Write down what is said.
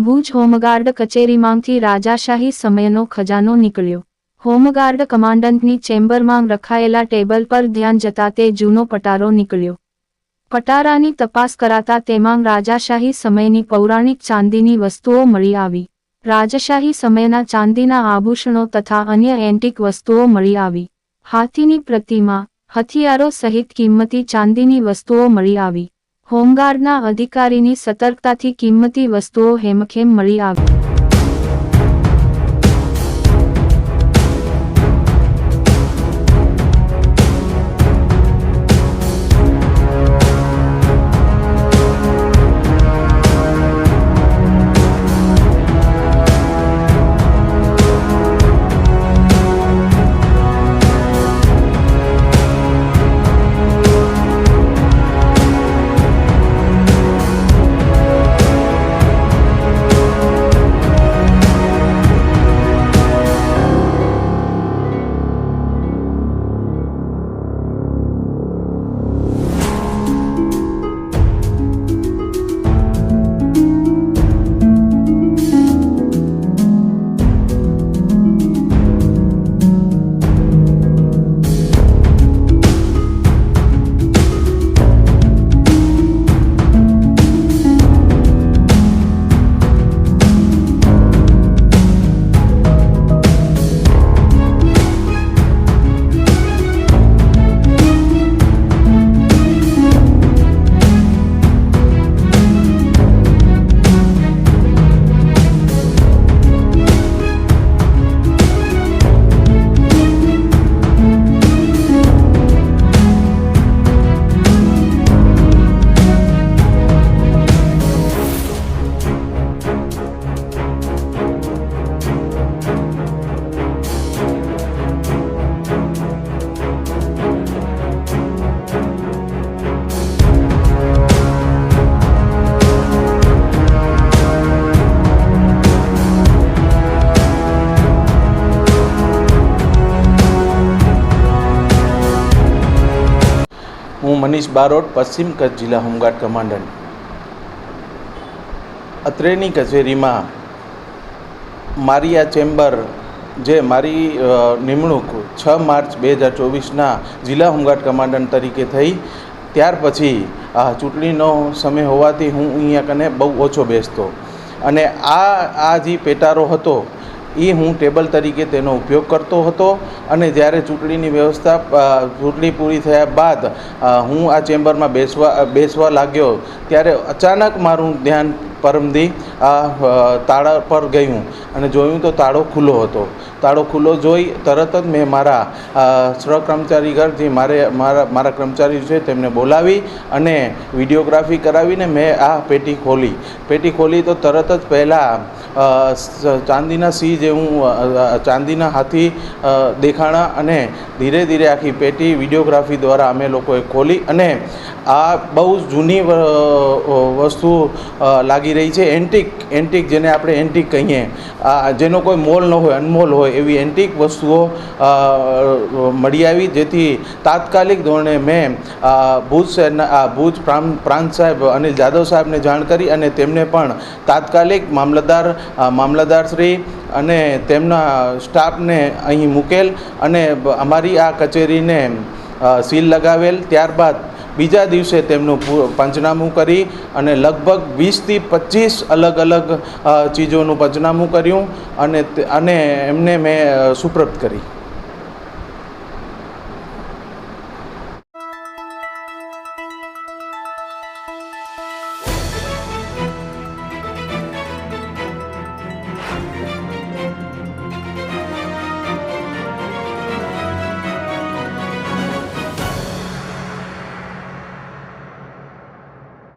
Bhuj home guard કચેરીમાંથી રાજાશાહી સમયનો ખજાનો નીકળ્યો। હોમગાર્ડ કમાન્ડન્ટની ચેમ્બરમાં રખાયેલા ટેબલ પર ધ્યાન જતા તે જૂનો પટારો નીકળ્યો। પટારાની તપાસ કરાતા તેમાં રાજાશાહી સમયની પૌરાણિક ચાંદીની વસ્તુઓ મળી આવી। રાજાશાહી સમયના ચાંદીના આભૂષણો તથા અન્ય એન્ટિક વસ્તુઓ મળી આવી। હાથીની પ્રતિમા, હથિયારો સહિત કિંમતી ચાંદીની વસ્તુઓ મળી આવી। હોમગાર્ડના અધિકારીની સતર્કતાથી કિંમતી વસ્તુઓ હેમખેમ મળી આવી। હું મનીષ બારોટ, પશ્ચિમ કચ્છ જિલ્લા હોમગાર્ડ કમાન્ડન્ટ। અત્રેની કચેરીમાં મારી આ ચેમ્બર જે મારી નિમણૂક 6 માર્ચ 2024ના જિલ્લા હોમગાર્ડ કમાન્ડન્ટ તરીકે થઈ, ત્યાર પછી આ ચૂંટણીનો સમય હોવાથી હું અહીંયા કને બહુ ઓછો બેસતો અને આ જે પેટારો હતો એ હું ટેબલ તરીકે તેનો ઉપયોગ કરતો હતો અને જ્યારે ચૂંટણીની વ્યવસ્થા ચૂંટણી પૂરી થયા બાદ હું આ ચેમ્બરમાં બેસવા લાગ્યો ત્યારે અચાનક મારું ધ્યાન પરમદી તાળા પર ગયું અને જોયું તો તાળો ખુલ્લો હતો। તાળો ખુલ્લો જોઈ તરત જ મેં મારા સહકર્મચારી ઘર જે મારા કર્મચારી છે તેમને બોલાવી અને વિડીયોગ્રાફી કરાવીને મેં આ પેટી ખોલી તો તરત જ પહેલાં ચાંદીના સિંહ જેવું ચાંદીના હાથી દેખાણા અને ધીરે ધીરે આખી પેટી વિડીયોગ્રાફી દ્વારા અમે લોકોએ ખોલી અને આ બહુ જૂની વસ્તુ લાગી રહી છે। એન્ટિક જેને આપણે એન્ટિક કહીએ, જેનો કોઈ મોલ ન હોય, અનમોલ હોય એવી એન્ટિક વસ્તુઓ મળી આવી, જેથી તાત્કાલિક ધોરણે મેં ભુજ પ્રાંત સાહેબ અનિલ જાદવ સાહેબને જાણ કરી અને તેમને પણ તાત્કાલિક મામલતદારશ્રી અને તેમના સ્ટાફને અહીં મૂકેલ અને અમારી આ કચેરીને સીલ લગાવેલ। ત્યારબાદ બીજા દિવસે તેમનું પંચનામું કરી અને લગભગ 20થી 25 અલગ અલગ ચીજોનું પંચનામું કર્યું અને એમને મેં સુપ્રત કરી।